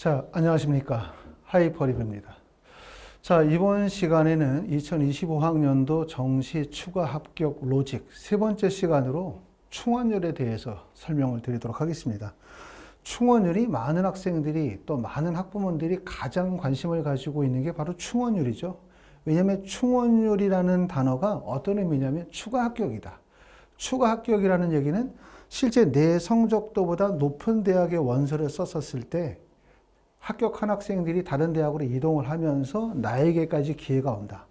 자, 안녕하십니까. 하이퍼립입니다. 자, 이번 시간에는 2025학년도 정시 추가 합격 로직 세 번째 시간으로 충원율에 대해서 설명을 드리도록 하겠습니다. 충원율이 많은 학생들이 또 많은 학부모들이 가장 관심을 가지고 있는 게 바로 충원율이죠. 왜냐하면 충원율이라는 단어가 어떤 의미냐면 추가 합격이다. 추가 합격이라는 얘기는 실제 내 성적도보다 높은 대학의 원서를 썼었을 때 합격한 학생들이 다른 대학으로 이동을 하면서 나에게까지 기회가 온다.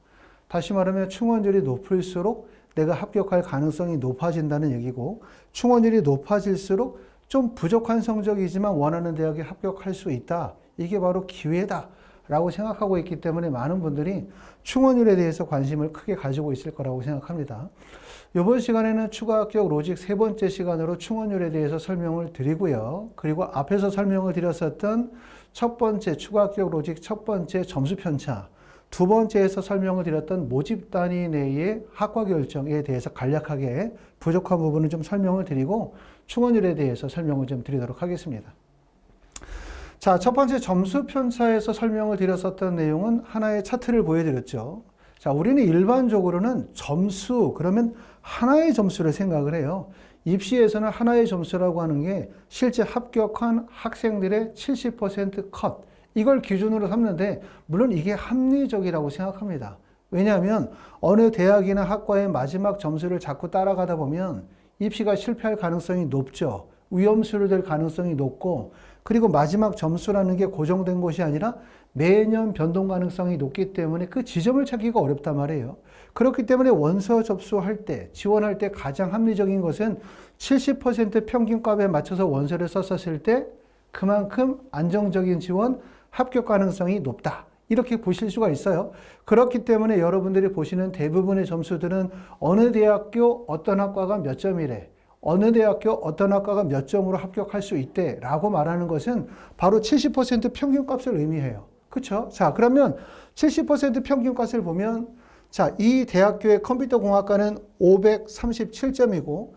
다시 말하면 충원율이 높을수록 내가 합격할 가능성이 높아진다는 얘기고, 충원율이 높아질수록 좀 부족한 성적이지만 원하는 대학에 합격할 수 있다. 이게 바로 기회다 라고 생각하고 있기 때문에 많은 분들이 충원율에 대해서 관심을 크게 가지고 있을 거라고 생각합니다. 이번 시간에는 추가 합격 로직 세 번째 시간으로 충원율에 대해서 설명을 드리고요. 그리고 앞에서 설명을 드렸었던 첫 번째 추가 합격 로직 첫 번째 점수 편차, 두 번째에서 설명을 드렸던 모집 단위 내의 학과 결정에 대해서 간략하게 부족한 부분을 좀 설명을 드리고 충원율에 대해서 설명을 좀 드리도록 하겠습니다. 자, 첫 번째 점수 편차에서 설명을 드렸었던 내용은 하나의 차트를 보여드렸죠. 자, 우리는 일반적으로는 점수, 그러면 하나의 점수를 생각을 해요. 입시에서는 하나의 점수라고 하는 게 실제 합격한 학생들의 70% 컷, 이걸 기준으로 삼는데 물론 이게 합리적이라고 생각합니다. 왜냐하면 어느 대학이나 학과의 마지막 점수를 자꾸 따라가다 보면 입시가 실패할 가능성이 높죠. 위험수를 될 가능성이 높고, 그리고 마지막 점수라는 게 고정된 것이 아니라 매년 변동 가능성이 높기 때문에 그 지점을 찾기가 어렵단 말이에요. 그렇기 때문에 원서 접수할 때, 지원할 때 가장 합리적인 것은 70% 평균값에 맞춰서 원서를 썼었을 때 그만큼 안정적인 지원, 합격 가능성이 높다. 이렇게 보실 수가 있어요. 그렇기 때문에 여러분들이 보시는 대부분의 점수들은 어느 대학교 어떤 학과가 몇 점이래, 어느 대학교 어떤 학과가 몇 점으로 합격할 수 있대 라고 말하는 것은 바로 70% 평균값을 의미해요. 그렇죠? 자, 그러면 70% 평균값을 보면, 자, 이 대학교의 컴퓨터공학과는 537점이고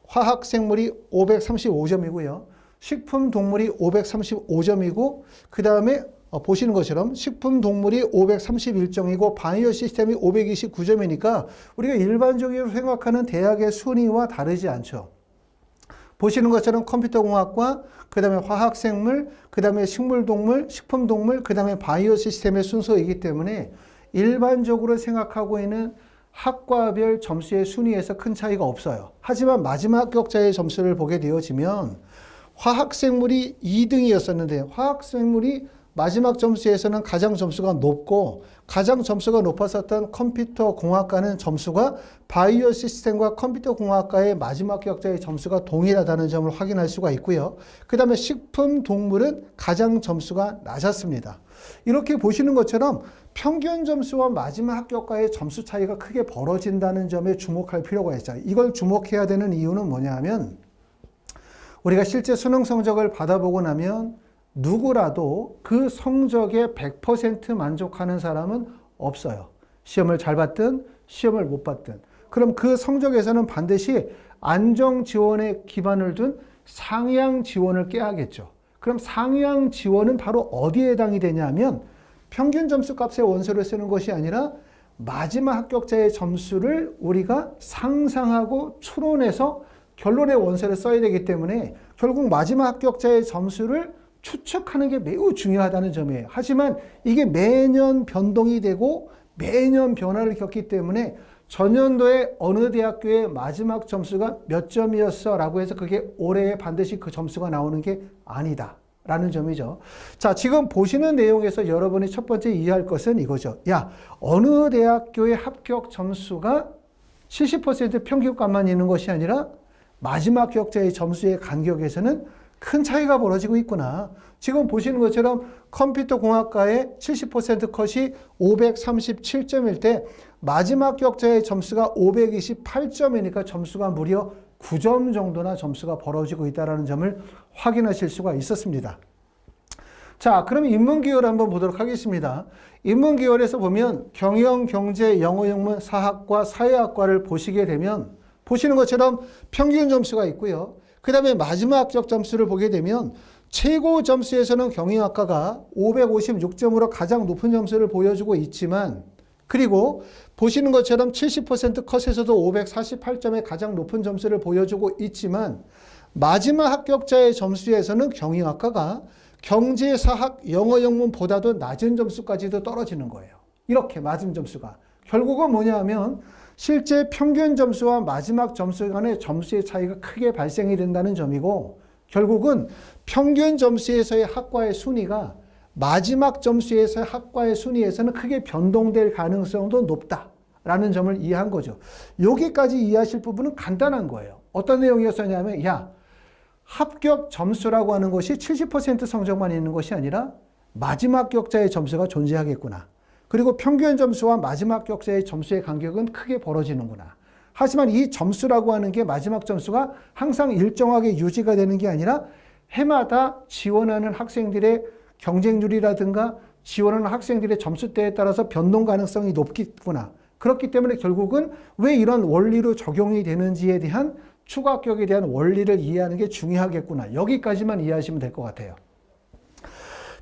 화학생물이 535점이고요. 식품동물이 535점이고 그 다음에 보시는 것처럼 식품동물이 531점이고 바이오 시스템이 529점이니까 우리가 일반적으로 생각하는 대학의 순위와 다르지 않죠. 보시는 것처럼 컴퓨터공학과, 그 다음에 화학생물, 그 다음에 식물동물, 식품동물, 그 다음에 바이오 시스템의 순서이기 때문에 일반적으로 생각하고 있는 학과별 점수의 순위에서 큰 차이가 없어요. 하지만 마지막 합격자의 점수를 보게 되어지면 화학생물이 2등이었었는데 화학생물이 마지막 점수에서는 가장 점수가 높고, 가장 점수가 높았었던 컴퓨터공학과는 점수가 바이오 시스템과 컴퓨터공학과의 마지막 합격자의 점수가 동일하다는 점을 확인할 수가 있고요. 그 다음에 식품동물은 가장 점수가 낮았습니다. 이렇게 보시는 것처럼 평균 점수와 마지막 합격과의 점수 차이가 크게 벌어진다는 점에 주목할 필요가 있어요. 이걸 주목해야 되는 이유는 뭐냐 하면, 우리가 실제 수능 성적을 받아보고 나면 누구라도 그 성적에 100% 만족하는 사람은 없어요. 시험을 잘 봤든 시험을 못 봤든. 그럼 그 성적에서는 반드시 안정 지원에 기반을 둔 상향 지원을 깨야겠죠. 그럼 상향 지원은 바로 어디에 해당이 되냐면 평균 점수 값의 원서를 쓰는 것이 아니라 마지막 합격자의 점수를 우리가 상상하고 추론해서 결론의 원서를 써야 되기 때문에 결국 마지막 합격자의 점수를 추측하는 게 매우 중요하다는 점이에요. 하지만 이게 매년 변동이 되고 매년 변화를 겪기 때문에 전년도에 어느 대학교의 마지막 점수가 몇 점이었어 라고 해서 그게 올해 반드시 그 점수가 나오는 게 아니다 라는 점이죠. 자, 지금 보시는 내용에서 여러분이 첫 번째 이해할 것은 이거죠. 야, 어느 대학교의 합격 점수가 70% 평균값만 있는 것이 아니라 마지막 합격자의 점수의 간격에서는 큰 차이가 벌어지고 있구나. 지금 보시는 것처럼 컴퓨터공학과의 70% 컷이 537점일 때 마지막 합격자의 점수가 528점이니까 점수가 무려 9점 정도나 점수가 벌어지고 있다는 점을 확인하실 수가 있었습니다. 자, 그럼 인문계열 한번 보도록 하겠습니다. 인문계열에서 보면 경영, 경제, 영어, 영문, 사학과, 사회학과를 보시게 되면 보시는 것처럼 평균 점수가 있고요. 그 다음에 마지막 합격 점수를 보게 되면 최고 점수에서는 경영학과가 556점으로 가장 높은 점수를 보여주고 있지만, 그리고 보시는 것처럼 70% 컷에서도 548점의 가장 높은 점수를 보여주고 있지만, 마지막 합격자의 점수에서는 경영학과가 경제사학 영어 영문보다도 낮은 점수까지도 떨어지는 거예요. 이렇게 맞은 점수가. 결국은 뭐냐 하면 실제 평균 점수와 마지막 점수 간의 점수의 차이가 크게 발생이 된다는 점이고, 결국은 평균 점수에서의 학과의 순위가 마지막 점수에서의 학과의 순위에서는 크게 변동될 가능성도 높다라는 점을 이해한 거죠. 여기까지 이해하실 부분은 간단한 거예요. 어떤 내용이었냐면, 합격 점수라고 하는 것이 70% 성적만 있는 것이 아니라 마지막 합격자의 점수가 존재하겠구나. 그리고 평균 점수와 마지막 합격자의 점수의 간격은 크게 벌어지는구나. 하지만 이 점수라고 하는 게 마지막 점수가 항상 일정하게 유지가 되는 게 아니라 해마다 지원하는 학생들의 경쟁률이라든가 지원하는 학생들의 점수대에 따라서 변동 가능성이 높겠구나. 그렇기 때문에 결국은 왜 이런 원리로 적용이 되는지에 대한 추가 합격에 대한 원리를 이해하는 게 중요하겠구나. 여기까지만 이해하시면 될 것 같아요.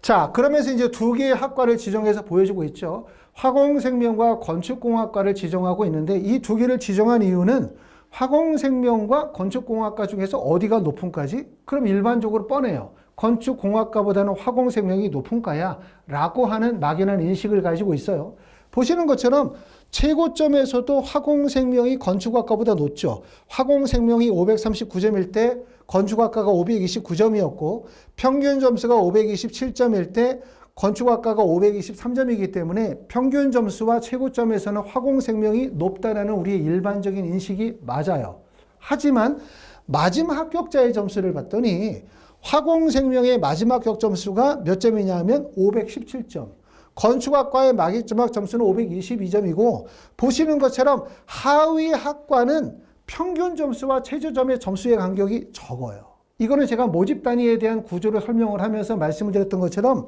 자, 그러면서 이제 두 개의 학과를 지정해서 보여주고 있죠. 화공생명과 건축공학과를 지정하고 있는데, 이 두 개를 지정한 이유는 화공생명과 건축공학과 중에서 어디가 높은가지? 그럼 일반적으로 뻔해요. 건축공학과보다는 화공생명이 높은 과야 라고 하는 막연한 인식을 가지고 있어요. 보시는 것처럼 최고점에서도 화공생명이 건축학과보다 높죠. 화공생명이 539점일 때 건축학과가 529점이었고, 평균 점수가 527점일 때 건축학과가 523점이기 때문에 평균 점수와 최고점에서는 화공생명이 높다라는 우리의 일반적인 인식이 맞아요. 하지만 마지막 합격자의 점수를 봤더니 화공생명의 마지막 합격 점수가 몇 점이냐 하면 517점. 건축학과의 마지막 점수는 522점이고, 보시는 것처럼 하위 학과는 평균 점수와 최저점의 점수의 간격이 적어요. 이거는 제가 모집 단위에 대한 구조를 설명을 하면서 말씀을 드렸던 것처럼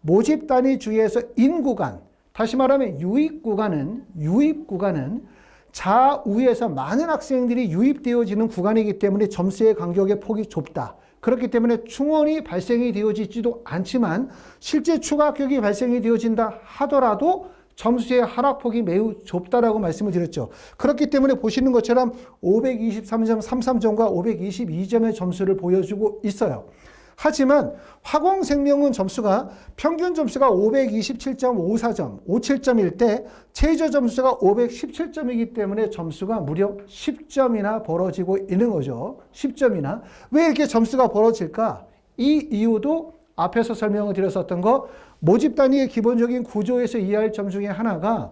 모집 단위 중에서 인구간, 다시 말하면 유입 구간은 좌우에서 많은 학생들이 유입되어지는 구간이기 때문에 점수의 간격의 폭이 좁다. 그렇기 때문에 충원이 발생이 되어지지도 않지만 실제 추가 합격이 발생이 되어진다 하더라도 점수의 하락폭이 매우 좁다라고 말씀을 드렸죠. 그렇기 때문에 보시는 것처럼 523.33점과 522점의 점수를 보여주고 있어요. 하지만 화공생명은 점수가 평균 점수가 527.54점, 57점일 때 최저 점수가 517점이기 때문에 점수가 무려 10점이나 벌어지고 있는 거죠. 10점이나. 왜 이렇게 점수가 벌어질까? 이 이유도 앞에서 설명을 드렸었던 거, 모집 단위의 기본적인 구조에서 이해할 점 중에 하나가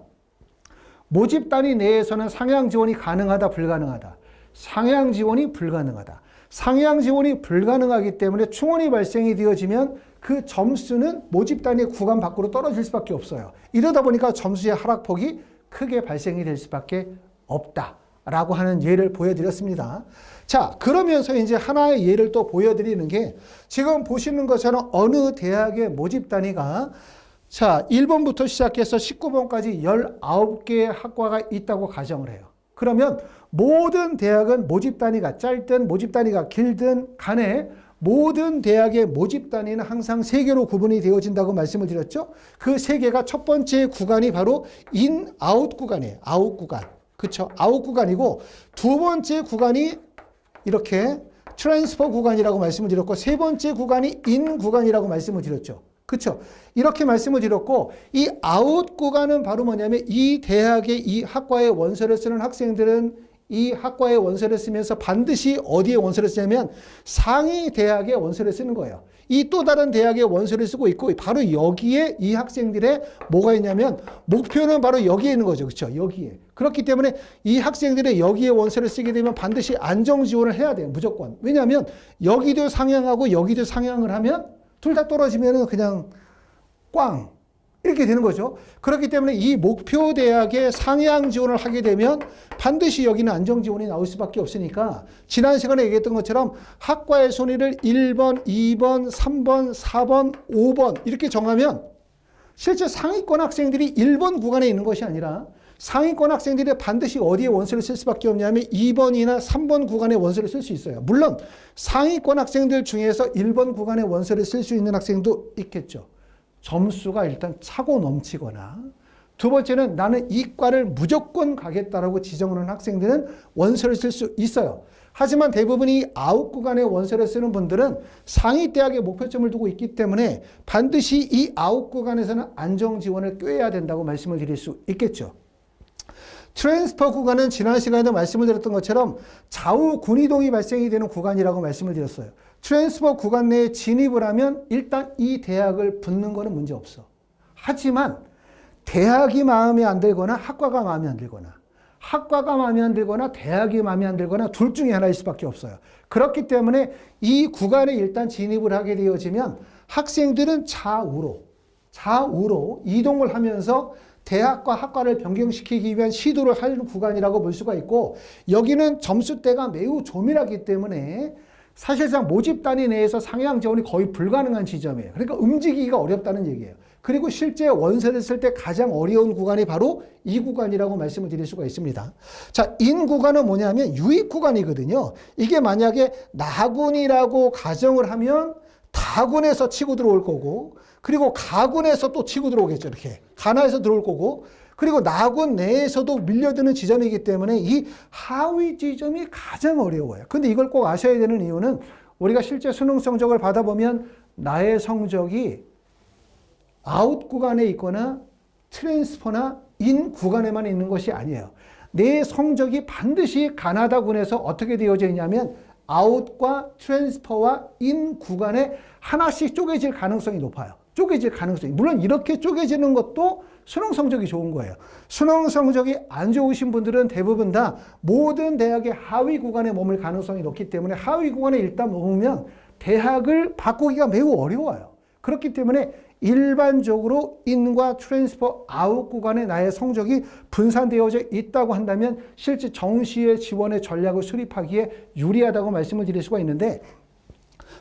모집 단위 내에서는 상향 지원이 가능하다, 불가능하다. 상향 지원이 불가능하다. 상향 지원이 불가능하기 때문에 충원이 발생이 되어지면 그 점수는 모집 단위 구간 밖으로 떨어질 수밖에 없어요. 이러다 보니까 점수의 하락폭이 크게 발생이 될 수밖에 없다라고 하는 예를 보여드렸습니다. 자, 그러면서 이제 하나의 예를 또 보여드리는 게, 지금 보시는 것처럼 어느 대학의 모집 단위가 1번부터 시작해서 19번까지 19개의 학과가 있다고 가정을 해요. 그러면 모든 대학은 모집 단위가 짧든 모집 단위가 길든 간에 모든 대학의 모집 단위는 항상 3개로 구분이 되어진다고 말씀을 드렸죠. 그 3개가 첫 번째 구간이 바로 인, 아웃 구간이에요. 아웃 구간. 그쵸? 아웃 구간이고, 두 번째 구간이 이렇게 트랜스퍼 구간이라고 말씀을 드렸고, 세 번째 구간이 인 구간이라고 말씀을 드렸죠. 그쵸? 이렇게 말씀을 드렸고, 이 아웃 구간은 바로 뭐냐면 이 대학의 이 학과의 원서를 쓰는 학생들은 이 학과의 원서를 쓰면서 반드시 어디에 원서를 쓰냐면 상위 대학의 원서를 쓰는 거예요. 이 또 다른 대학의 원서를 쓰고 있고, 바로 여기에 이 학생들의 뭐가 있냐면 목표는 바로 여기에 있는 거죠. 그렇죠? 여기에. 그렇기 때문에 이 학생들의 여기에 원서를 쓰게 되면 반드시 안정 지원을 해야 돼요. 무조건. 왜냐하면 여기도 상향하고 여기도 상향을 하면 둘 다 떨어지면 그냥 꽝 이렇게 되는 거죠. 그렇기 때문에 이 목표 대학에 상향 지원을 하게 되면 반드시 여기는 안정 지원이 나올 수밖에 없으니까, 지난 시간에 얘기했던 것처럼 학과의 순위를 1번, 2번, 3번, 4번, 5번 이렇게 정하면 실제 상위권 학생들이 1번 구간에 있는 것이 아니라 상위권 학생들이 반드시 어디에 원서를 쓸 수밖에 없냐면 2번이나 3번 구간에 원서를 쓸 수 있어요. 물론 상위권 학생들 중에서 1번 구간에 원서를 쓸 수 있는 학생도 있겠죠. 점수가 일단 차고 넘치거나, 두 번째는 나는 이과를 무조건 가겠다라고 지정하는 학생들은 원서를 쓸 수 있어요. 하지만 대부분이 아웃 구간에 원서를 쓰는 분들은 상위 대학에 목표점을 두고 있기 때문에 반드시 이 아웃 구간에서는 안정 지원을 꾀해야 된다고 말씀을 드릴 수 있겠죠. 트랜스퍼 구간은 지난 시간에도 말씀을 드렸던 것처럼 좌우 군이동이 발생이 되는 구간이라고 말씀을 드렸어요. 트랜스퍼 구간 내에 진입을 하면 일단 이 대학을 붙는 거는 문제 없어. 하지만 대학이 마음에 안 들거나 학과가 마음에 안 들거나, 학과가 마음에 안 들거나 대학이 마음에 안 들거나 둘 중에 하나일 수밖에 없어요. 그렇기 때문에 이 구간에 일단 진입을 하게 되어지면 학생들은 좌우로 이동을 하면서 대학과 학과를 변경시키기 위한 시도를 하는 구간이라고 볼 수가 있고, 여기는 점수대가 매우 조밀하기 때문에 사실상 모집 단위 내에서 상향 지원이 거의 불가능한 지점이에요. 그러니까 움직이기가 어렵다는 얘기예요. 그리고 실제 원서를 쓸 때 가장 어려운 구간이 바로 이 구간이라고 말씀을 드릴 수가 있습니다. 자, 인 구간은 뭐냐면 유입 구간이거든요. 이게 만약에 나군이라고 가정을 하면 다군에서 치고 들어올 거고, 그리고 가군에서 또 치고 들어오겠죠. 이렇게 가나에서 들어올 거고, 그리고 나군 내에서도 밀려드는 지점이기 때문에 이 하위 지점이 가장 어려워요. 근데 이걸 꼭 아셔야 되는 이유는 우리가 실제 수능 성적을 받아보면 나의 성적이 아웃 구간에 있거나 트랜스퍼나 인 구간에만 있는 것이 아니에요. 내 성적이 반드시 가나다군에서 어떻게 되어져 있냐면 아웃과 트랜스퍼와 인 구간에 하나씩 쪼개질 가능성이 높아요. 쪼개질 가능성이. 물론 이렇게 쪼개지는 것도 수능 성적이 좋은 거예요. 수능 성적이 안 좋으신 분들은 대부분 다 모든 대학의 하위 구간에 머물 가능성이 높기 때문에 하위 구간에 일단 머물면 대학을 바꾸기가 매우 어려워요. 그렇기 때문에 일반적으로 인과 트랜스퍼 아웃 구간에 나의 성적이 분산되어져 있다고 한다면 실제 정시의 지원의 전략을 수립하기에 유리하다고 말씀을 드릴 수가 있는데,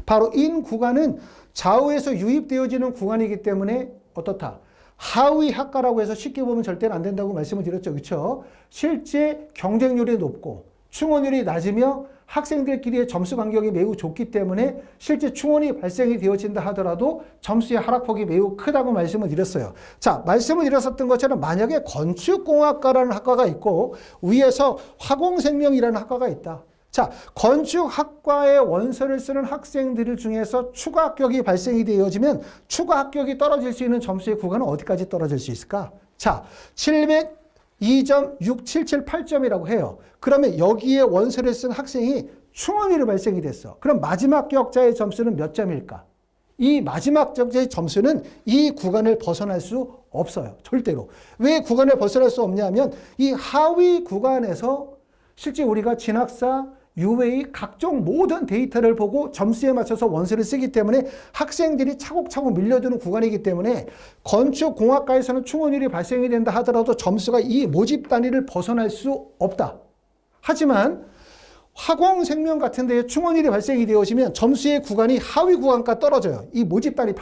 바로 인 구간은 좌우에서 유입되어지는 구간이기 때문에 어떻다? 하위 학과라고 해서 쉽게 보면 절대는 안 된다고 말씀을 드렸죠. 그렇죠? 실제 경쟁률이 높고 충원율이 낮으며 학생들끼리의 점수 간격이 매우 좁기 때문에 실제 충원이 발생이 되어진다 하더라도 점수의 하락폭이 매우 크다고 말씀을 드렸어요. 자, 말씀을 드렸었던 것처럼 만약에 건축공학과라는 학과가 있고 위에서 화공생명이라는 학과가 있다. 자, 건축학과에 원서를 쓰는 학생들 중에서 추가 합격이 발생이 되어지면 추가 합격이 떨어질 수 있는 점수의 구간은 어디까지 떨어질 수 있을까? 자, 702.6778점이라고 해요. 그러면 여기에 원서를 쓴 학생이 충원율이 발생이 됐어. 그럼 마지막 합격자의 점수는 몇 점일까? 이 마지막 합격자의 점수는 이 구간을 벗어날 수 없어요. 절대로. 왜 구간을 벗어날 수 없냐면 이 하위 구간에서 실제 우리가 진학사, UA 각종 모든 데이터를 보고 점수에 맞춰서 원서를 쓰기 때문에 학생들이 차곡차곡 밀려드는 구간이기 때문에 건축공학과에서는 충원율이 발생이 된다 하더라도 점수가 이 모집 단위를 벗어날 수 없다. 하지만 화공생명 같은 데에 충원율이 발생이 되어지면 점수의 구간이 하위 구간과 떨어져요. 이 모집 단위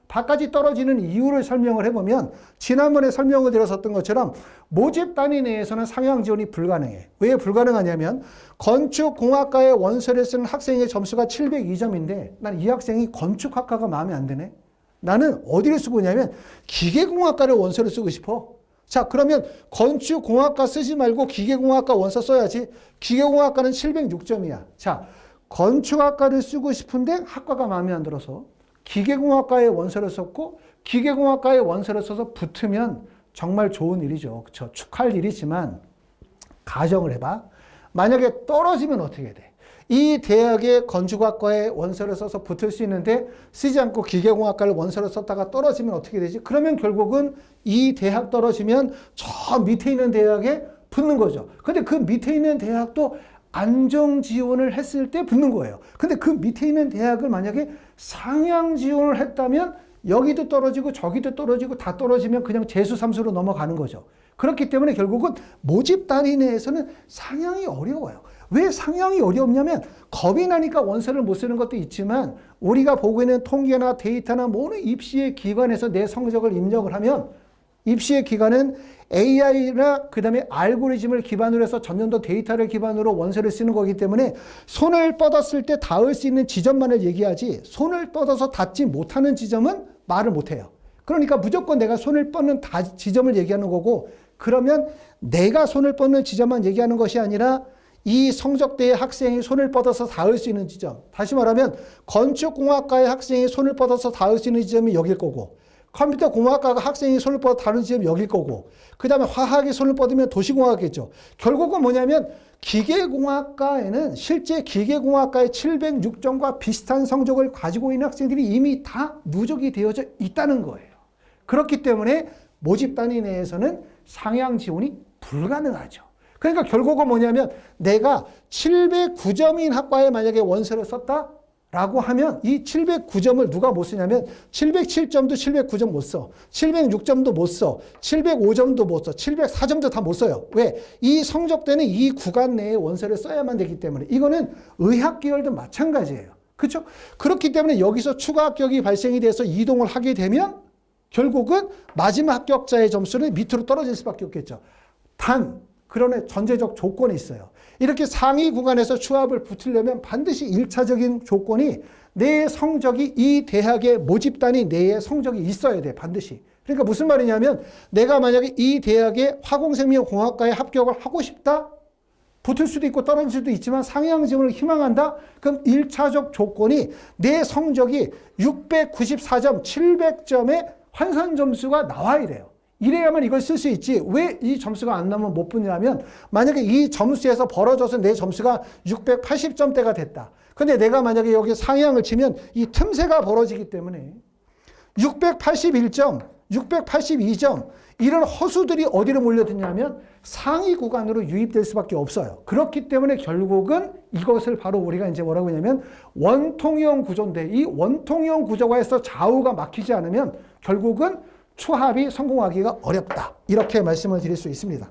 밖까지 떨어지는 이유를 설명을 해보면 지난번에 설명을 드렸었던 것처럼 모집 단위 내에서는 상향 지원이 불가능해. 왜 불가능하냐면 건축공학과에 원서를 쓰는 학생의 점수가 702점인데 난 이 학생이 건축학과가 마음에 안 드네. 나는 어디를 쓰고 있냐면 기계공학과를 원서를 쓰고 싶어. 자, 그러면 건축공학과 쓰지 말고 기계공학과 원서 써야지. 기계공학과는 706점이야. 자, 건축학과를 쓰고 싶은데 학과가 마음에 안 들어서 기계공학과에 원서를 썼고 기계공학과에 원서를 써서 붙으면 정말 좋은 일이죠. 그렇죠? 축하할 일이지만 가정을 해봐. 만약에 떨어지면 어떻게 돼? 이 대학의 건축학과에 원서를 써서 붙을 수 있는데 쓰지 않고 기계공학과를 원서를 썼다가 떨어지면 어떻게 되지? 그러면 결국은 이 대학 떨어지면 저 밑에 있는 대학에 붙는 거죠. 근데 그 밑에 있는 대학도 안정 지원을 했을 때 붙는 거예요. 근데 그 밑에 있는 대학을 만약에 상향 지원을 했다면 여기도 떨어지고 저기도 떨어지고 다 떨어지면 그냥 재수 삼수로 넘어가는 거죠. 그렇기 때문에 결국은 모집 단위 내에서는 상향이 어려워요. 왜 상향이 어렵냐면 겁이 나니까 원서를 못 쓰는 것도 있지만 우리가 보고 있는 통계나 데이터나 모든 입시의 기관에서 내 성적을 입력을 하면 입시의 기간은 AI나 그 다음에 알고리즘을 기반으로 해서 전년도 데이터를 기반으로 원서를 쓰는 거기 때문에 손을 뻗었을 때 닿을 수 있는 지점만을 얘기하지 손을 뻗어서 닿지 못하는 지점은 말을 못해요. 그러니까 무조건 내가 손을 뻗는 지점을 얘기하는 거고, 그러면 내가 손을 뻗는 지점만 얘기하는 것이 아니라 이 성적대의 학생이 손을 뻗어서 닿을 수 있는 지점, 다시 말하면 건축공학과의 학생이 손을 뻗어서 닿을 수 있는 지점이 여길 거고, 컴퓨터공학과가 학생이 손을 뻗어 다른 지점이 여길 거고, 그 다음에 화학이 손을 뻗으면 도시공학이겠죠. 결국은 뭐냐면 기계공학과에는 실제 기계공학과의 706점과 비슷한 성적을 가지고 있는 학생들이 이미 다 누적이 되어져 있다는 거예요. 그렇기 때문에 모집단위 내에서는 상향 지원이 불가능하죠. 그러니까 결국은 뭐냐면 내가 709점인 학과에 만약에 원서를 썼다? 라고 하면 이 709점을 누가 못 쓰냐면 707점도 709점 못 써. 706점도 못 써. 705점도 못 써. 704점도 다 못 써요. 왜? 이 성적대는 이 구간 내에 원서를 써야만 되기 때문에. 이거는 의학 계열도 마찬가지예요. 그렇죠? 그렇기 때문에 여기서 추가 합격이 발생이 돼서 이동을 하게 되면 결국은 마지막 합격자의 점수는 밑으로 떨어질 수밖에 없겠죠. 단 그런 전제적 조건이 있어요. 이렇게 상위 구간에서 추합을 붙으려면 반드시 1차적인 조건이 내 성적이 이 대학의 모집단위 내에 성적이 있어야 돼. 반드시. 그러니까 무슨 말이냐면 내가 만약에 이 대학의 화공생명공학과에 합격을 하고 싶다? 붙을 수도 있고 떨어질 수도 있지만 상향 지원을 희망한다? 그럼 1차적 조건이 내 성적이 694점, 700점의 환산 점수가 나와야 돼요. 이래야만 이걸 쓸 수 있지. 왜 이 점수가 안 나오면 못 붙냐면 만약에 이 점수에서 벌어져서 내 점수가 680점대가 됐다. 근데 내가 만약에 여기 상향을 치면 이 틈새가 벌어지기 때문에 681점, 682점 이런 허수들이 어디로 몰려드냐면 상위 구간으로 유입될 수밖에 없어요. 그렇기 때문에 결국은 이것을 바로 우리가 이제 뭐라고 하냐면 원통형 구조인데 이 원통형 구조가 해서 좌우가 막히지 않으면 결국은 추합이 성공하기가 어렵다. 이렇게 말씀을 드릴 수 있습니다.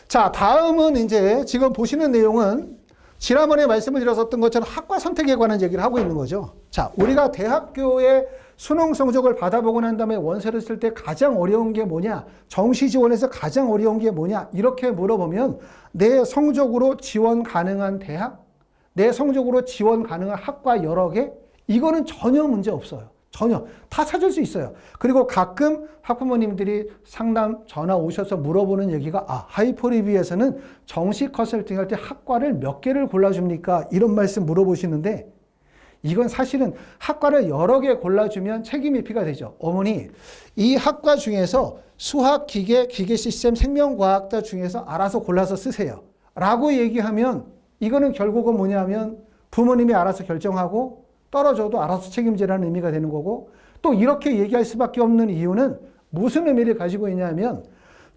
자, 다음은 이제 지금 보시는 내용은 지난번에 말씀을 드렸었던 것처럼 학과 선택에 관한 얘기를 하고 있는 거죠. 자, 우리가 대학교의 수능 성적을 받아보고 난 다음에 원서를 쓸 때 가장 어려운 게 뭐냐? 정시 지원에서 가장 어려운 게 뭐냐? 이렇게 물어보면 내 성적으로 지원 가능한 대학, 내 성적으로 지원 가능한 학과 여러 개, 이거는 전혀 문제 없어요. 전혀 다 찾을 수 있어요. 그리고 가끔 학부모님들이 상담 전화 오셔서 물어보는 얘기가 하이퍼리뷰에서는 정시 컨설팅 할 때 학과를 몇 개를 골라줍니까? 이런 말씀 물어보시는데 이건 사실은 학과를 여러 개 골라주면 책임이 피가 되죠. 어머니, 이 학과 중에서 수학, 기계, 기계시스템, 생명과학자 중에서 알아서 골라서 쓰세요. 라고 얘기하면 이거는 결국은 뭐냐면 부모님이 알아서 결정하고 떨어져도 알아서 책임지라는 의미가 되는 거고, 또 이렇게 얘기할 수밖에 없는 이유는 무슨 의미를 가지고 있냐면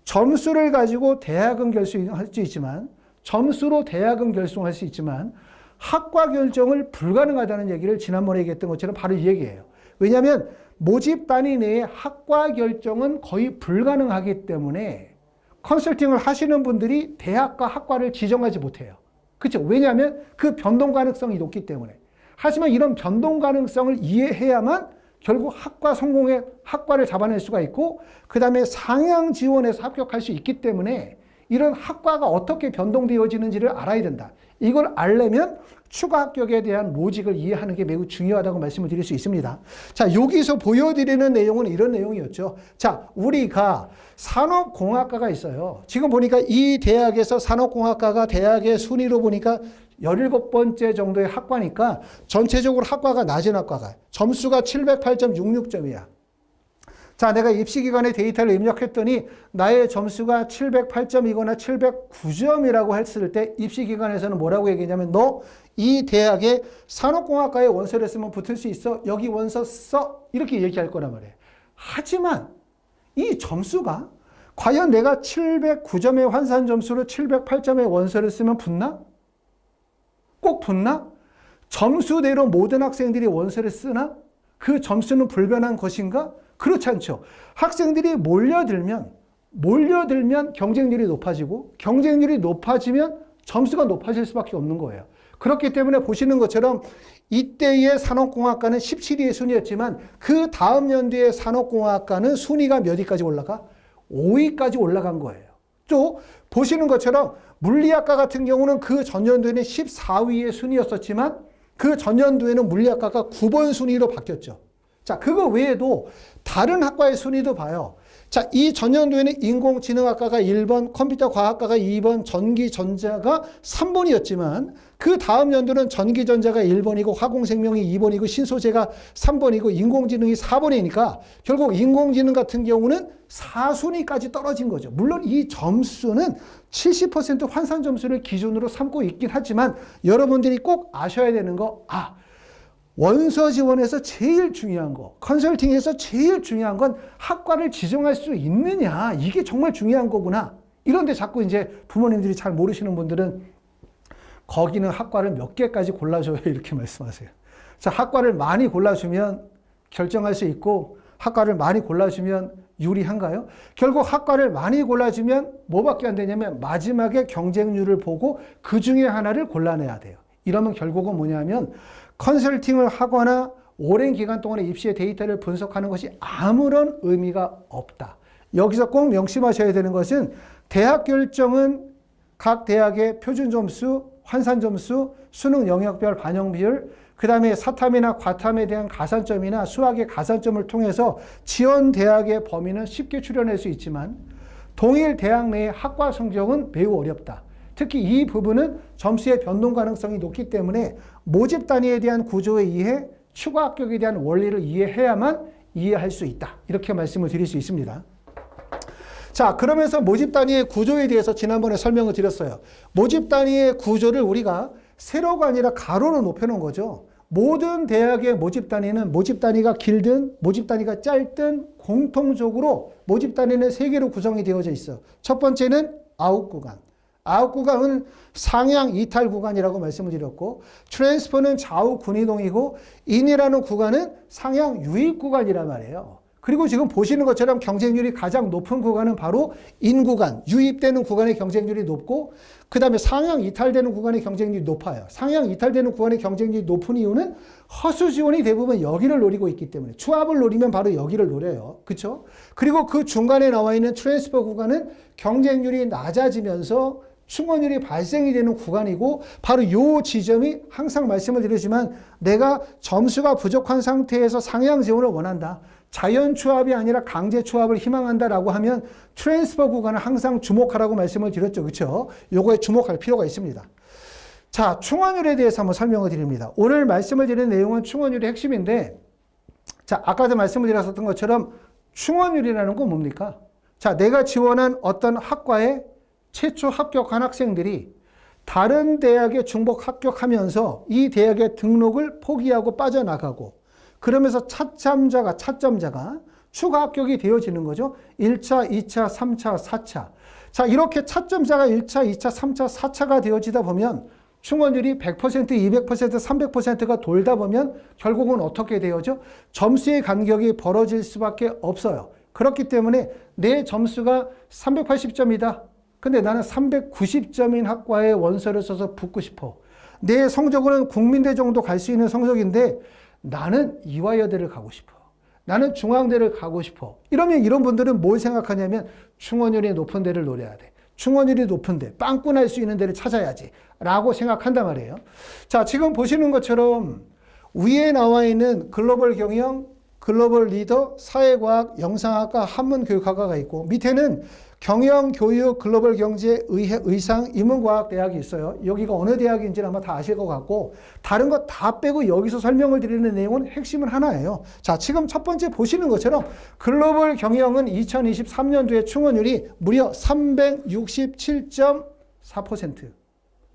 점수를 가지고 대학은 결정할 수 있지만 점수로 대학은 결정할 수 있지만 학과 결정을 불가능하다는 얘기를 지난번에 얘기했던 것처럼 바로 이 얘기예요. 왜냐하면 모집 단위 내에 학과 결정은 거의 불가능하기 때문에 컨설팅을 하시는 분들이 대학과 학과를 지정하지 못해요. 그렇죠? 왜냐하면 그 변동 가능성이 높기 때문에. 하지만 이런 변동 가능성을 이해해야만 결국 학과 성공의 학과를 잡아낼 수가 있고 그 다음에 상향 지원에서 합격할 수 있기 때문에 이런 학과가 어떻게 변동되어지는지를 알아야 된다. 이걸 알려면 추가 합격에 대한 로직을 이해하는 게 매우 중요하다고 말씀을 드릴 수 있습니다. 자, 여기서 보여드리는 내용은 이런 내용이었죠. 자, 우리가 산업공학과가 있어요. 지금 보니까 이 대학에서 산업공학과가 대학의 순위로 보니까 17번째 정도의 학과니까 전체적으로 학과가 낮은 학과가 점수가 708.66점이야. 자, 내가 입시기간에 데이터를 입력했더니 나의 점수가 708점이거나 709점이라고 했을 때 입시기관에서는 뭐라고 얘기했냐면 너 이 대학에 산업공학과에 원서를 쓰면 붙을 수 있어. 여기 원서 써. 이렇게 얘기할 거란 말이에요. 하지만 이 점수가 과연 내가 709점의 환산 점수로 708점의 원서를 쓰면 붙나? 꼭 붙나? 점수대로 모든 학생들이 원서를 쓰나? 그 점수는 불변한 것인가? 그렇지 않죠. 학생들이 몰려들면 경쟁률이 높아지고 경쟁률이 높아지면 점수가 높아질 수밖에 없는 거예요. 그렇기 때문에 보시는 것처럼 이때의 산업공학과는 17위의 순위였지만 그 다음 연도의 산업공학과는 순위가 몇 위까지 올라가? 5위까지 올라간 거예요. 또 보시는 것처럼 물리학과 같은 경우는 그 전년도에는 14위의 순위였었지만 그 전년도에는 물리학과가 9번 순위로 바뀌었죠. 자, 그거 외에도 다른 학과의 순위도 봐요. 자, 이 전년도에는 인공지능학과가 1번, 컴퓨터과학과가 2번, 전기전자가 3번이었지만 그 다음 연도는 전기전자가 1번이고 화공생명이 2번이고 신소재가 3번이고 인공지능이 4번이니까 결국 인공지능 같은 경우는 4순위까지 떨어진 거죠. 물론 이 점수는 70% 환산 점수를 기준으로 삼고 있긴 하지만 여러분들이 꼭 아셔야 되는 거, 원서 지원에서 제일 중요한 거, 컨설팅에서 제일 중요한 건 학과를 지정할 수 있느냐. 이게 정말 중요한 거구나. 이런데 자꾸 이제 부모님들이 잘 모르시는 분들은 거기는 학과를 몇 개까지 골라줘요. 이렇게 말씀하세요. 자, 학과를 많이 골라주면 결정할 수 있고 학과를 많이 골라주면 유리한가요? 결국 학과를 많이 골라주면 뭐밖에 안 되냐면 마지막에 경쟁률을 보고 그 중에 하나를 골라내야 돼요. 이러면 결국은 뭐냐면 컨설팅을 하거나 오랜 기간 동안의 입시의 데이터를 분석하는 것이 아무런 의미가 없다. 여기서 꼭 명심하셔야 되는 것은 대학 결정은 각 대학의 표준 점수, 환산 점수, 수능 영역별 반영 비율, 그 다음에 사탐이나 과탐에 대한 가산점이나 수학의 가산점을 통해서 지원 대학의 범위는 쉽게 추려낼 수 있지만 동일 대학 내의 학과 성적은 매우 어렵다. 특히 이 부분은 점수의 변동 가능성이 높기 때문에 모집 단위에 대한 구조의 이해, 추가 합격에 대한 원리를 이해해야만 이해할 수 있다. 이렇게 말씀을 드릴 수 있습니다. 자, 그러면서 모집 단위의 구조에 대해서 지난번에 설명을 드렸어요. 모집 단위의 구조를 우리가 세로가 아니라 가로로 높여놓은 거죠. 모든 대학의 모집 단위는 모집 단위가 길든 모집 단위가 짧든 공통적으로 모집 단위는 3개로 구성이 되어져 있어. 첫 번째는 아웃 구간. 아웃 구간은 상향 이탈 구간이라고 말씀을 드렸고 트랜스퍼는 좌우 군이동이고 인이라는 구간은 상향 유입 구간이란 말이에요. 그리고 지금 보시는 것처럼 경쟁률이 가장 높은 구간은 바로 인 구간, 유입되는 구간의 경쟁률이 높고 그 다음에 상향 이탈되는 구간의 경쟁률이 높아요. 상향 이탈되는 구간의 경쟁률이 높은 이유는 허수 지원이 대부분 여기를 노리고 있기 때문에 추합을 노리면 바로 여기를 노려요. 그렇죠? 그리고 그 중간에 나와 있는 트랜스퍼 구간은 경쟁률이 낮아지면서 충원율이 발생이 되는 구간이고 바로 이 지점이 항상 말씀을 드리지만 내가 점수가 부족한 상태에서 상향 지원을 원한다. 자연 추합이 아니라 강제 추합을 희망한다라고 하면 트랜스퍼 구간을 항상 주목하라고 말씀을 드렸죠. 그렇죠? 요거에 주목할 필요가 있습니다. 자, 충원율에 대해서 한번 설명을 드립니다. 오늘 말씀을 드리는 내용은 충원율의 핵심인데 자, 아까도 말씀을 드렸었던 것처럼 충원율이라는 건 뭡니까? 자, 내가 지원한 어떤 학과에 최초 합격한 학생들이 다른 대학에 중복 합격하면서 이 대학의 등록을 포기하고 빠져나가고 그러면서 차점자가 추가 합격이 되어지는 거죠. 1차, 2차, 3차, 4차. 자, 이렇게 차점자가 1차, 2차, 3차, 4차가 되어지다 보면 충원율이 100%, 200%, 300%가 돌다 보면 결국은 어떻게 되어져? 점수의 간격이 벌어질 수밖에 없어요. 그렇기 때문에 내 점수가 380점이다. 근데 나는 390점인 학과에 원서를 써서 붙고 싶어. 내 성적으로는 국민대 정도 갈 수 있는 성적인데 나는 이화여대를 가고 싶어. 나는 중앙대를 가고 싶어. 이러면 이런 분들은 뭘 생각하냐면 충원율이 높은 데를 노려야 돼. 충원율이 높은 데, 빵꾸날 수 있는 데를 찾아야지. 라고 생각한단 말이에요. 자, 지금 보시는 것처럼 위에 나와 있는 글로벌 경영, 글로벌 리더, 사회과학, 영상학과, 한문교육학과가 있고 밑에는 경영, 교육, 글로벌 경제, 의상, 인문과학대학이 있어요. 여기가 어느 대학인지는 아마 다 아실 것 같고 다른 거 다 빼고 여기서 설명을 드리는 내용은 핵심은 하나예요. 자, 지금 첫 번째 보시는 것처럼 글로벌 경영은 2023년도에 충원율이 무려 367.4%.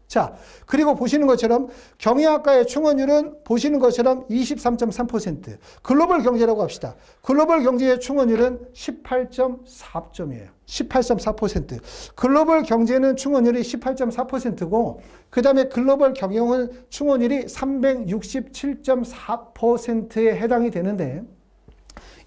자, 그리고 보시는 것처럼 경영학과의 충원율은 보시는 것처럼 23.3%. 글로벌 경제라고 합시다. 글로벌 경제의 충원율은 18.4점이에요. 18.4%. 글로벌 경제는 충원율이 18.4%고 그 다음에 글로벌 경영은 충원율이 367.4%에 해당이 되는데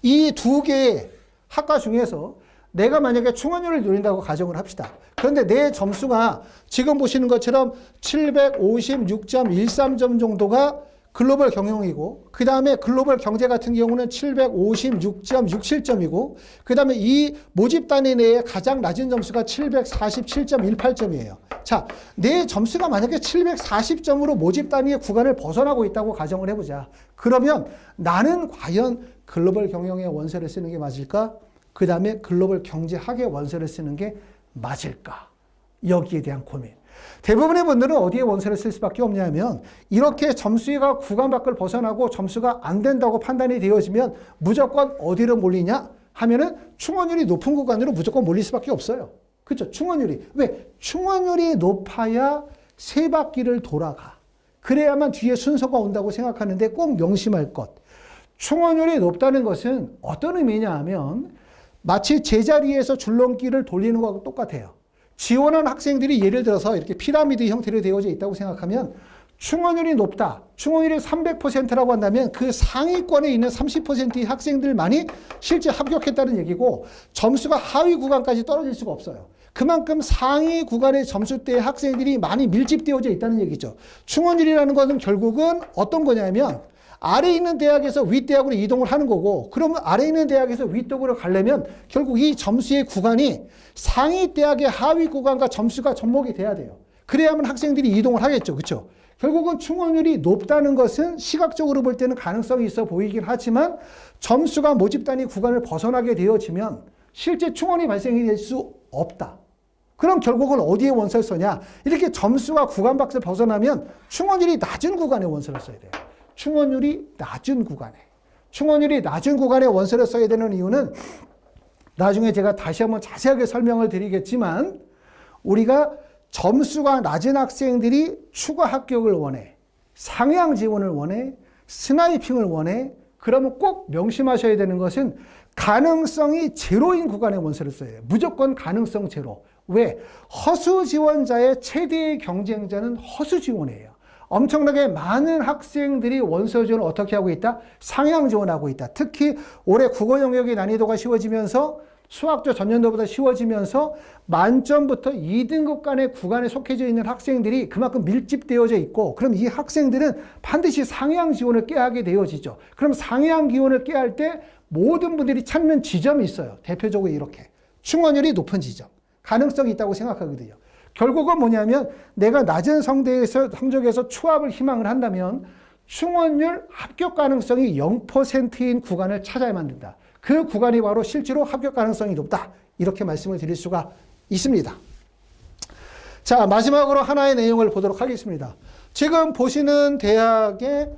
이 두 개의 학과 중에서 내가 만약에 충원율을 노린다고 가정을 합시다. 그런데 내 점수가 지금 보시는 것처럼 756.13점 정도가 글로벌 경영이고, 그 다음에 글로벌 경제 같은 경우는 756.67점이고, 그 다음에 이 모집 단위 내에 가장 낮은 점수가 747.18점이에요. 자, 내 점수가 만약에 740점으로 모집 단위의 구간을 벗어나고 있다고 가정을 해보자. 그러면 나는 과연 글로벌 경영의 원서를 쓰는 게 맞을까? 그 다음에 글로벌 경제학의 원서를 쓰는 게 맞을까? 여기에 대한 고민. 대부분의 분들은 어디에 원서를 쓸 수밖에 없냐면, 이렇게 점수가 구간 밖을 벗어나고 점수가 안 된다고 판단이 되어지면 무조건 어디로 몰리냐 하면은 충원율이 높은 구간으로 무조건 몰릴 수밖에 없어요. 그렇죠? 충원율이. 왜? 충원율이 높아야 세 바퀴를 돌아가. 그래야만 뒤에 순서가 온다고 생각하는데 꼭 명심할 것. 충원율이 높다는 것은 어떤 의미냐 하면 마치 제자리에서 줄넘기를 돌리는 것과 똑같아요. 지원한 학생들이 예를 들어서 이렇게 피라미드 형태로 되어져 있다고 생각하면 충원율이 높다. 충원율이 300%라고 한다면 그 상위권에 있는 30%의 학생들만이 실제 합격했다는 얘기고, 점수가 하위 구간까지 떨어질 수가 없어요. 그만큼 상위 구간의 점수대의 학생들이 많이 밀집되어져 있다는 얘기죠. 충원율이라는 것은 결국은 어떤 거냐면 아래에 있는 대학에서 윗대학으로 이동을 하는 거고, 그러면 아래에 있는 대학에서 윗대학으로 가려면 결국 이 점수의 구간이 상위 대학의 하위 구간과 점수가 접목이 돼야 돼요. 그래야만 학생들이 이동을 하겠죠. 그렇죠? 결국은 충원율이 높다는 것은 시각적으로 볼 때는 가능성이 있어 보이긴 하지만 점수가 모집 단위 구간을 벗어나게 되어지면 실제 충원이 발생이 될 수 없다. 그럼 결국은 어디에 원서를 써냐? 이렇게 점수가 구간 밖을 벗어나면 충원율이 낮은 구간에 원서를 써야 돼요. 충원율이 낮은 구간에 원서를 써야 되는 이유는 나중에 제가 다시 한번 자세하게 설명을 드리겠지만, 우리가 점수가 낮은 학생들이 추가 합격을 원해, 상향 지원을 원해, 스나이핑을 원해. 그러면 꼭 명심하셔야 되는 것은 가능성이 제로인 구간에 원서를 써야 돼요. 무조건 가능성 제로. 왜? 허수 지원자의 최대의 경쟁자는 허수 지원이에요. 엄청나게 많은 학생들이 원서 지원을 어떻게 하고 있다? 상향 지원하고 있다. 특히 올해 국어 영역의 난이도가 쉬워지면서 수학도 전년도보다 쉬워지면서 만점부터 2등급 간의 구간에 속해져 있는 학생들이 그만큼 밀집되어져 있고, 그럼 이 학생들은 반드시 상향 지원을 깨야 하게 되어지죠. 그럼 상향 지원을 깨야 할 때 모든 분들이 찾는 지점이 있어요. 대표적으로 이렇게 충원율이 높은 지점, 가능성이 있다고 생각하거든요. 결국은 뭐냐면 내가 낮은 성적에서 추합을 희망을 한다면 충원율 합격 가능성이 0%인 구간을 찾아야만 된다. 그 구간이 바로 실제로 합격 가능성이 높다. 이렇게 말씀을 드릴 수가 있습니다. 자, 마지막으로 하나의 내용을 보도록 하겠습니다. 지금 보시는 대학의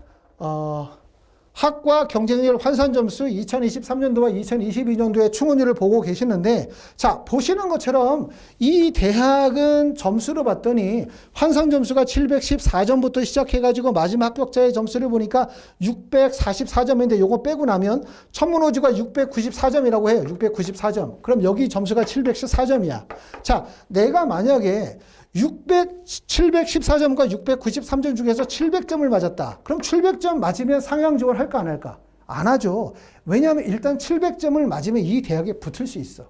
학과 경쟁률 환산 점수 2023년도와 2022년도의 충원율을 보고 계시는데, 자, 보시는 것처럼 이 대학은 점수를 봤더니 환산 점수가 714점부터 시작해가지고 마지막 합격자의 점수를 보니까 644점인데 요거 빼고 나면 천문호주가 694점이라고 해요. 694점. 그럼 여기 점수가 714점이야. 자, 내가 만약에 714점과 693점 중에서 700점을 맞았다. 그럼 700점 맞으면 상향 지원 할까 안 할까? 안 하죠. 왜냐하면 일단 700점을 맞으면 이 대학에 붙을 수 있어.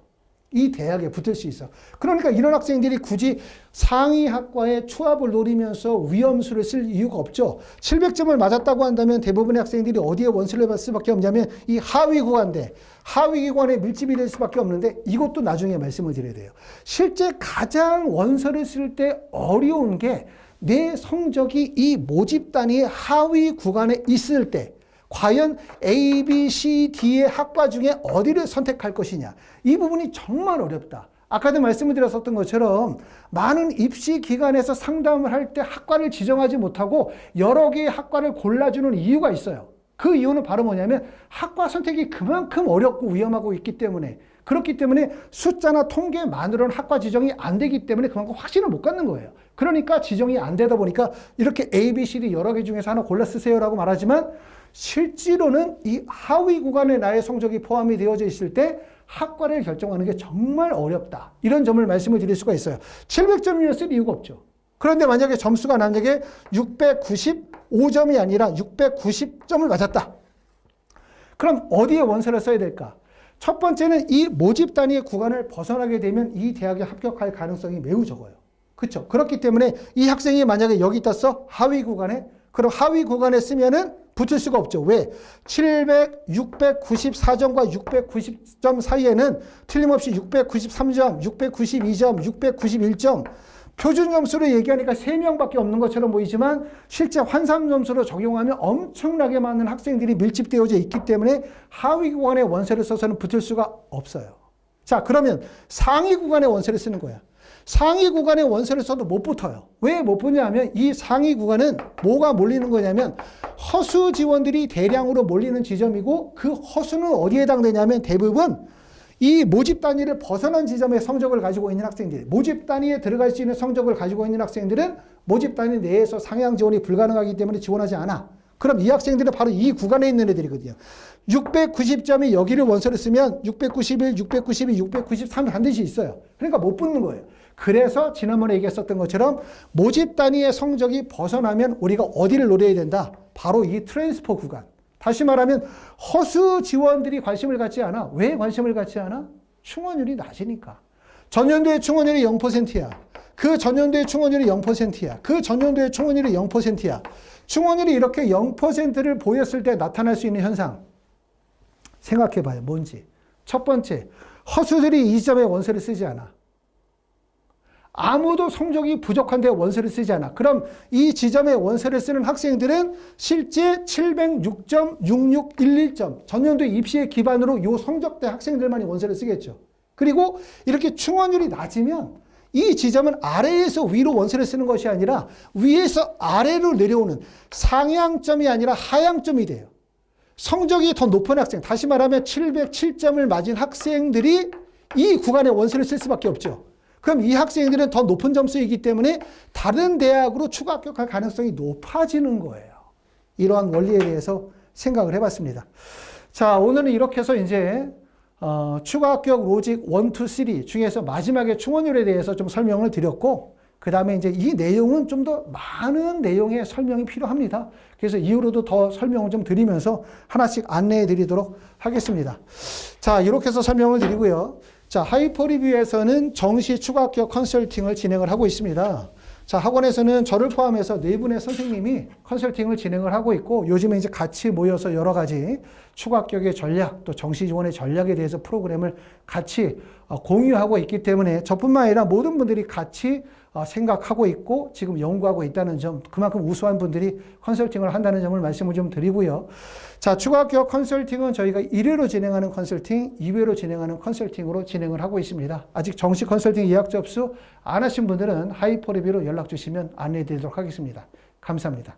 그러니까 이런 학생들이 굳이 상위 학과의 추합을 노리면서 위험수를 쓸 이유가 없죠. 700점을 맞았다고 한다면 대부분의 학생들이 어디에 원서를 받을 수밖에 없냐면 이 하위 구간에 밀집이 될 수밖에 없는데, 이것도 나중에 말씀을 드려야 돼요. 실제 가장 원서를 쓸 때 어려운 게 내 성적이 이 모집 단위의 하위 구간에 있을 때 과연 A, B, C, D의 학과 중에 어디를 선택할 것이냐. 이 부분이 정말 어렵다. 아까도 말씀을 드렸었던 것처럼 많은 입시 기관에서 상담을 할 때 학과를 지정하지 못하고 여러 개의 학과를 골라주는 이유가 있어요. 그 이유는 바로 뭐냐면 학과 선택이 그만큼 어렵고 위험하고 있기 때문에, 그렇기 때문에 숫자나 통계만으로는 학과 지정이 안 되기 때문에 그만큼 확신을 못 갖는 거예요. 그러니까 지정이 안 되다 보니까 이렇게 A, B, C, D 여러 개 중에서 하나 골라 쓰세요라고 말하지만, 실제로는 이 하위 구간에 나의 성적이 포함이 되어져 있을 때 학과를 결정하는 게 정말 어렵다. 이런 점을 말씀을 드릴 수가 있어요. 700점이면 쓸 이유가 없죠. 그런데 만약에 점수가 만약에 695점이 아니라 690점을 맞았다. 그럼 어디에 원서를 써야 될까? 첫 번째는 이 모집 단위의 구간을 벗어나게 되면 이 대학에 합격할 가능성이 매우 적어요. 그렇죠? 그렇기 때문에 이 학생이 만약에 여기 떴어 하위 구간에, 그럼 하위 구간에 쓰면은 붙을 수가 없죠. 왜? 694점과 690점 사이에는 틀림없이 693점, 692점, 691점 표준 점수로 얘기하니까 3명밖에 없는 것처럼 보이지만 실제 환산 점수로 적용하면 엄청나게 많은 학생들이 밀집되어져 있기 때문에 하위 구간에 원서를 써서는 붙을 수가 없어요. 자, 그러면 상위 구간에 원서를 쓰는 거야. 상위 구간에 원서를 써도 못 붙어요. 왜 못 붙냐면 이 상위 구간은 뭐가 몰리는 거냐면 허수 지원들이 대량으로 몰리는 지점이고, 그 허수는 어디에 해당되냐면 대부분 이 모집 단위를 벗어난 지점의 성적을 가지고 있는 학생들, 모집 단위에 들어갈 수 있는 성적을 가지고 있는 학생들은 모집 단위 내에서 상향 지원이 불가능하기 때문에 지원하지 않아. 그럼 이 학생들은 바로 이 구간에 있는 애들이거든요. 690점이 여기를 원서를 쓰면 691, 692, 693 반드시 있어요. 그러니까 못 붙는 거예요. 그래서 지난번에 얘기했었던 것처럼 모집 단위의 성적이 벗어나면 우리가 어디를 노려야 된다? 바로 이 트랜스퍼 구간. 다시 말하면 허수 지원들이 관심을 갖지 않아. 왜 관심을 갖지 않아? 충원율이 낮으니까. 전년도의 충원율이 0%야. 그 전년도의 충원율이 0%야. 그 전년도의 충원율이 0%야. 충원율이 이렇게 0%를 보였을 때 나타날 수 있는 현상. 생각해봐요. 뭔지. 첫 번째, 허수들이 이 지점에 원서를 쓰지 않아. 아무도 성적이 부족한데 원서를 쓰지 않아. 그럼 이 지점에 원서를 쓰는 학생들은 실제 706.6611점 전년도 입시의 기반으로 이 성적대 학생들만이 원서를 쓰겠죠. 그리고 이렇게 충원율이 낮으면 이 지점은 아래에서 위로 원서를 쓰는 것이 아니라 위에서 아래로 내려오는 상향점이 아니라 하향점이 돼요. 성적이 더 높은 학생, 다시 말하면 707점을 맞은 학생들이 이 구간에 원서를 쓸 수밖에 없죠. 그럼 이 학생들은 더 높은 점수이기 때문에 다른 대학으로 추가 합격할 가능성이 높아지는 거예요. 이러한 원리에 대해서 생각을 해봤습니다. 자, 오늘은 이렇게 해서 이제 추가 합격 로직 1, 2, 3 중에서 마지막에 충원율에 대해서 좀 설명을 드렸고, 그 다음에 이제 이 내용은 좀 더 많은 내용의 설명이 필요합니다. 그래서 이후로도 더 설명을 좀 드리면서 하나씩 안내해 드리도록 하겠습니다. 자, 이렇게 해서 설명을 드리고요. 자, 하이퍼리뷰에서는 정시 추가 합격 컨설팅을 진행을 하고 있습니다. 자, 학원에서는 저를 포함해서 4분의 선생님이 컨설팅을 진행을 하고 있고, 요즘에 이제 같이 모여서 여러 가지 추가 합격의 전략, 또 정시 지원의 전략에 대해서 프로그램을 같이 공유하고 있기 때문에 저뿐만 아니라 모든 분들이 같이 생각하고 있고 지금 연구하고 있다는 점, 그만큼 우수한 분들이 컨설팅을 한다는 점을 말씀을 좀 드리고요. 자, 추가 합격 컨설팅은 저희가 1회로 진행하는 컨설팅, 2회로 진행하는 컨설팅으로 진행을 하고 있습니다. 아직 정식 컨설팅 예약 접수 안 하신 분들은 하이퍼리뷰로 연락 주시면 안내해 드리도록 하겠습니다. 감사합니다.